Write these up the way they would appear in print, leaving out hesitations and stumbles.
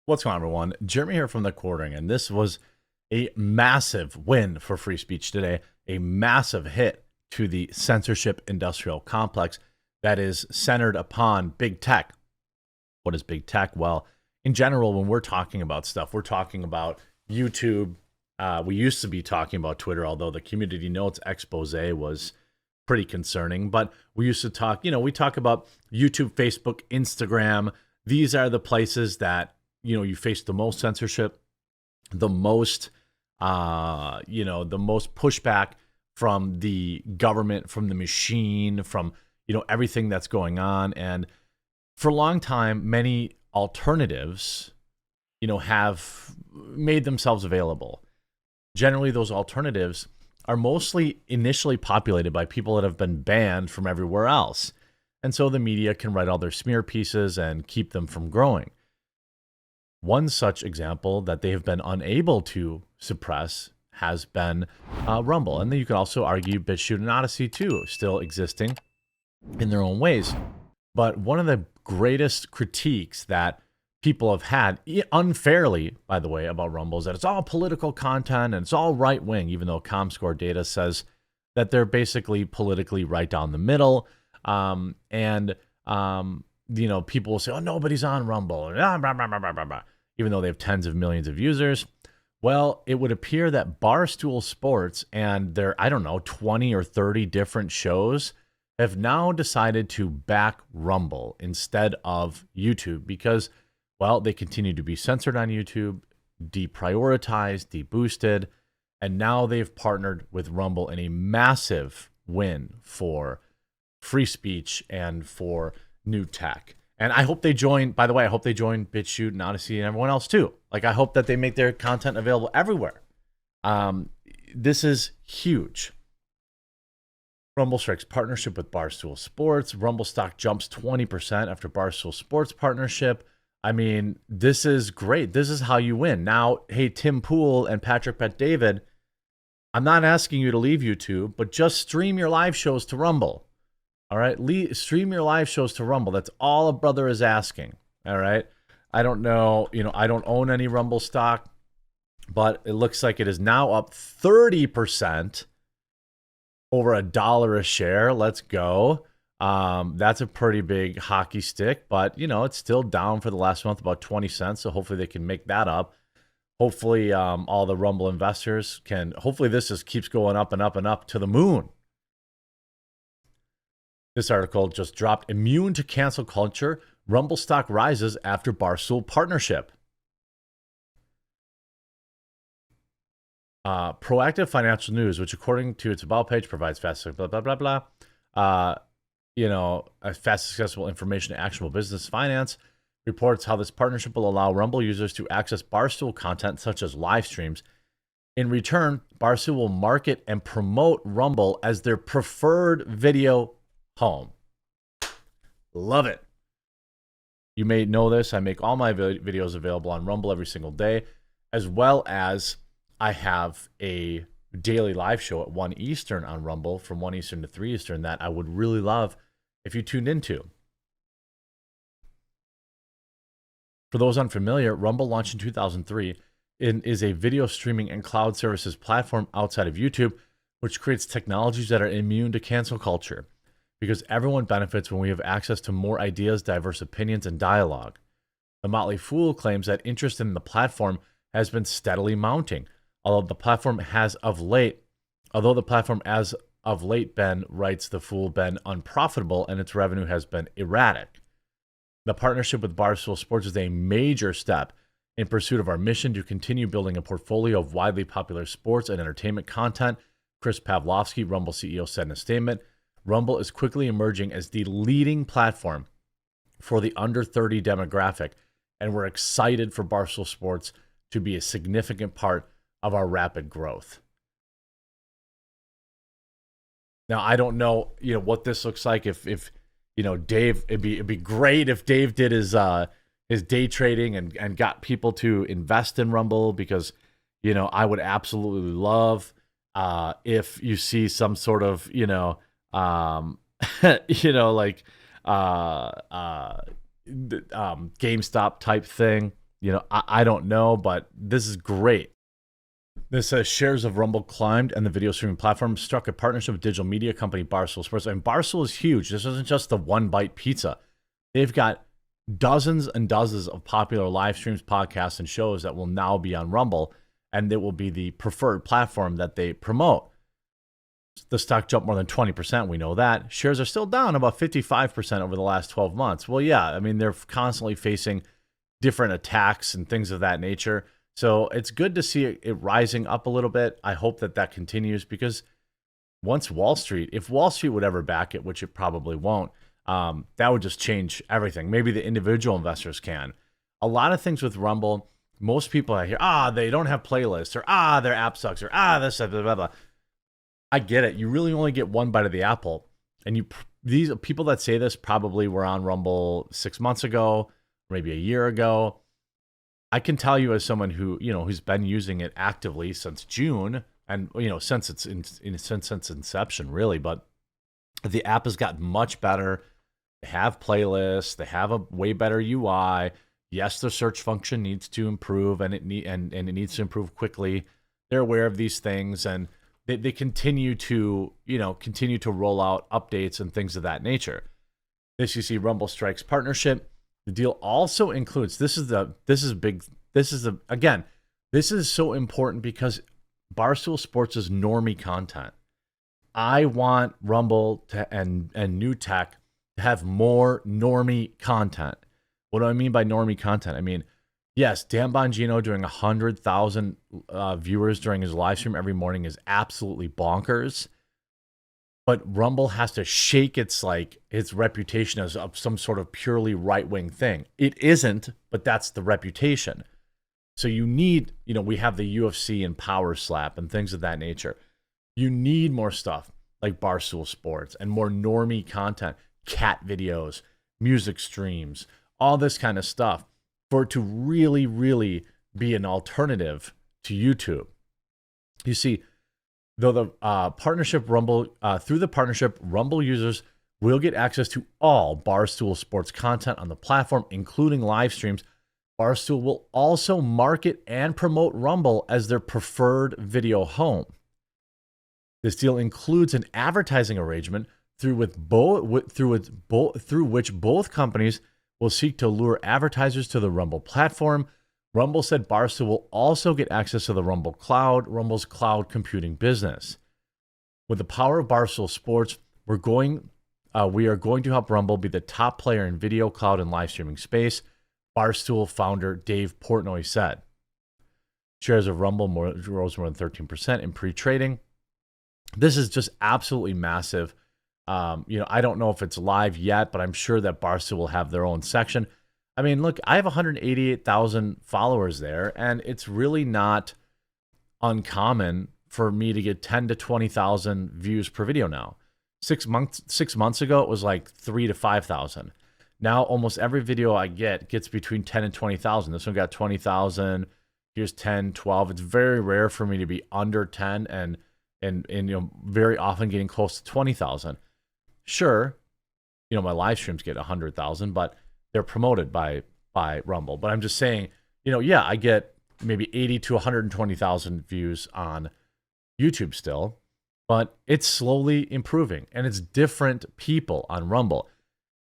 What's going on, everyone? Jeremy here from The Quartering, and this was a massive win for free speech today, a massive hit to the censorship industrial complex that is centered upon big tech. What is big tech? Well, in general, when we're talking about stuff, we're talking about YouTube. We used to be talking about Twitter, although the community notes expose was pretty concerning. But we used to talk, we talk about YouTube, Facebook, Instagram. These are the places that you face the most censorship, the most the most pushback from the government, from the machine, from everything that's going on. And for a long time, many alternatives have made themselves available. Generally, those alternatives are mostly initially populated by people that have been banned from everywhere else, and so the media can write all their smear pieces and keep them from growing. One such example that they have been unable to suppress has been Rumble. And then you can also argue BitChute and Odyssey too, still existing in their own ways. But one of the greatest critiques that people have had, unfairly, by the way, about Rumble is that it's all political content and it's all right-wing, even though ComScore data says that they're basically politically right down the middle. People will say, oh, nobody's on Rumble, even though they have tens of millions of users. Well, it would appear that Barstool Sports and their, 20 or 30 different shows have now decided to back Rumble instead of YouTube because, well, they continue to be censored on YouTube, deprioritized, deboosted, and now they've partnered with Rumble in a massive win for free speech and for new tech. And I hope they join, by the way, I hope they join BitChute and Odyssey and everyone else too. Like, I hope that they make their content available everywhere. This is huge. Rumble strikes partnership with Barstool Sports. Rumble stock jumps 20% after Barstool Sports partnership. I mean, this is great. This is how you win. Now, hey, Tim Pool and Patrick Bet-David, I'm not asking you to leave YouTube, but just stream your live shows to Rumble. All right, stream your live shows to Rumble. That's all a brother is asking. All right, I don't know, I don't own any Rumble stock, but it looks like it is now up 30%, over $1 a share. Let's go. That's a pretty big hockey stick, but it's still down for the last month about 20 cents. So hopefully they can make that up. Hopefully all the Rumble investors can. Hopefully this just keeps going up and up and up to the moon. This article just dropped. Immune to cancel culture, Rumble stock rises after Barstool partnership. Proactive Financial News, which according to its about page provides fast, blah, blah, blah, blah. A fast, accessible information to actionable business finance, reports how this partnership will allow Rumble users to access Barstool content such as live streams. In return, Barstool will market and promote Rumble as their preferred video home. Love it. You may know this. I make all my videos available on Rumble every single day, as well as I have a daily live show at 1 Eastern on Rumble from 1 Eastern to 3 Eastern that I would really love if you tuned into. For those unfamiliar, Rumble launched in 2003 and is a video streaming and cloud services platform outside of YouTube, which creates technologies that are immune to cancel culture, because everyone benefits when we have access to more ideas, diverse opinions, and dialogue. The Motley Fool claims that interest in the platform has been steadily mounting, although the platform as of late been, writes the Fool, been unprofitable and its revenue has been erratic. The partnership with Barstool Sports is a major step in pursuit of our mission to continue building a portfolio of widely popular sports and entertainment content, Chris Pavlovsky, Rumble CEO, said in a statement. Rumble is quickly emerging as the leading platform for the under 30 demographic, and we're excited for Barstool Sports to be a significant part of our rapid growth. Now, I don't know, what this looks like. If Dave, it'd be great if Dave did his day trading and got people to invest in Rumble, because I would absolutely love if you see some sort of GameStop type thing, I don't know, but this is great. This says shares of Rumble climbed, and the video streaming platform struck a partnership with digital media company Barstool Sports. And Barstool is huge. This isn't just the one bite pizza. They've got dozens and dozens of popular live streams, podcasts, and shows that will now be on Rumble, and it will be the preferred platform that they promote. The stock jumped more than 20%. We know that. Shares are still down about 55% over the last 12 months. Well, yeah, I mean, they're constantly facing different attacks and things of that nature. So it's good to see it rising up a little bit. I hope that continues, because once if Wall Street would ever back it, which it probably won't, that would just change everything. Maybe the individual investors can. A lot of things with Rumble, most people I hear, they don't have playlists, or their app sucks, or this, blah, blah, blah. I get it. You really only get one bite of the apple. And these people that say this probably were on Rumble 6 months ago, maybe a year ago. I can tell you, as someone who's been using it actively since June, and since its inception, really, but the app has gotten much better. They have playlists. They have a way better UI. Yes, the search function needs to improve, and it needs to improve quickly. They're aware of these things, and they continue to roll out updates and things of that nature. This, you see, Rumble strikes partnership. The deal also includes, this is so important, because Barstool Sports is normie content. I want Rumble and New Tech to have more normie content. What do I mean by normie content? I mean, yes, Dan Bongino doing 100,000 viewers during his live stream every morning is absolutely bonkers. But Rumble has to shake its reputation as some sort of purely right-wing thing. It isn't, but that's the reputation. So you need, we have the UFC and Power Slap and things of that nature. You need more stuff like Barstool Sports and more normie content, cat videos, music streams, all this kind of stuff, for it to really, really be an alternative to YouTube. You see, though the partnership through the partnership, Rumble users will get access to all Barstool Sports content on the platform, including live streams. Barstool will also market and promote Rumble as their preferred video home. This deal includes an advertising arrangement through which both companies will seek to lure advertisers to the Rumble platform. Rumble said Barstool will also get access to the Rumble Cloud, Rumble's cloud computing business. With the power of Barstool Sports, we are going to help Rumble be the top player in video, cloud, and live streaming space, Barstool founder Dave Portnoy said. Shares of Rumble rose more than 13% in pre-trading. This is just absolutely massive. I don't know if it's live yet, but I'm sure that Barstool will have their own section. I mean, look, I have 188,000 followers there, and it's really not uncommon for me to get 10 to 20,000 views per video now. 6 months ago, it was like 3 to 5,000. Now, almost every video I gets between 10 and 20,000. This one got 20,000. Here's 10, 12. It's very rare for me to be under 10 and very often getting close to 20,000. Sure, my live streams get 100,000, but they're promoted by Rumble. But I'm just saying, I get maybe 80 to 120,000 views on YouTube still, but it's slowly improving, and it's different people on Rumble.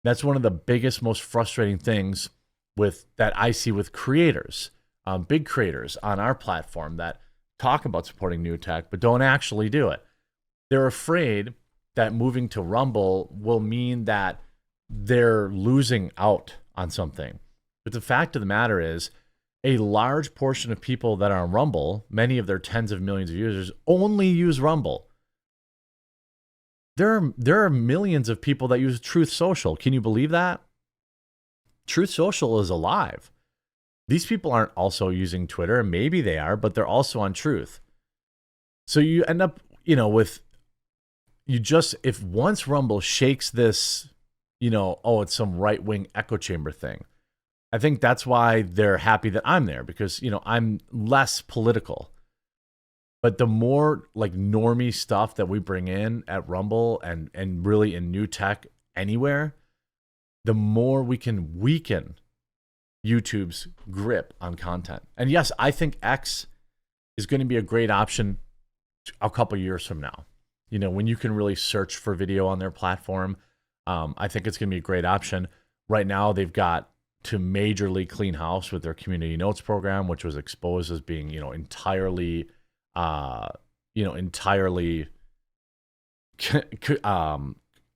That's one of the biggest, most frustrating things that I see with creators, big creators on our platform that talk about supporting new tech, but don't actually do it. They're afraid that moving to Rumble will mean that they're losing out on something. But the fact of the matter is, a large portion of people that are on Rumble, many of their tens of millions of users, only use Rumble. There are millions of people that use Truth Social. Can you believe that? Truth Social is alive. These people aren't also using Twitter. Maybe they are, but they're also on Truth. So you end up, if once Rumble shakes this, it's some right-wing echo chamber thing. I think that's why they're happy that I'm there, because, I'm less political. But the more normie stuff that we bring in at Rumble and really in new tech anywhere, the more we can weaken YouTube's grip on content. And yes, I think X is going to be a great option a couple years from now. You know, when you can really search for video on their platform, I think it's going to be a great option. Right now, they've got to majorly clean house with their community notes program, which was exposed as being, entirely, entirely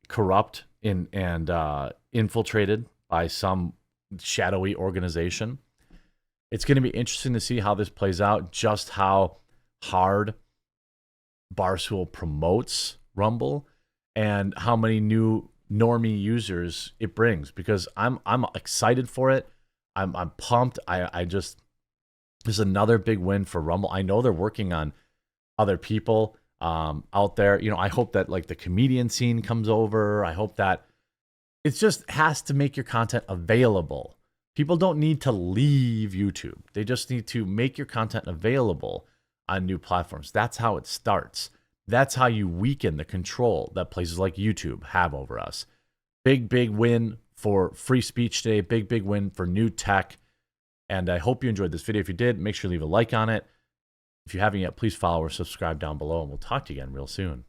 corrupt and infiltrated by some shadowy organization. It's going to be interesting to see how this plays out, just how hard Barstool promotes Rumble and how many new normie users it brings, because I'm excited for it. I'm pumped. I just, this is another big win for Rumble. I know they're working on other people out there. I hope that like the comedian scene comes over. I hope that it just has to make your content available. People don't need to leave YouTube. They just need to make your content available on new platforms. That's how it starts. That's how you weaken the control that places like YouTube have over us. Big win for free speech today. Big win for new tech. And I hope you enjoyed this video. If you did, make sure to leave a like on it. If you haven't yet, please follow or subscribe down below, and we'll talk to you again real soon.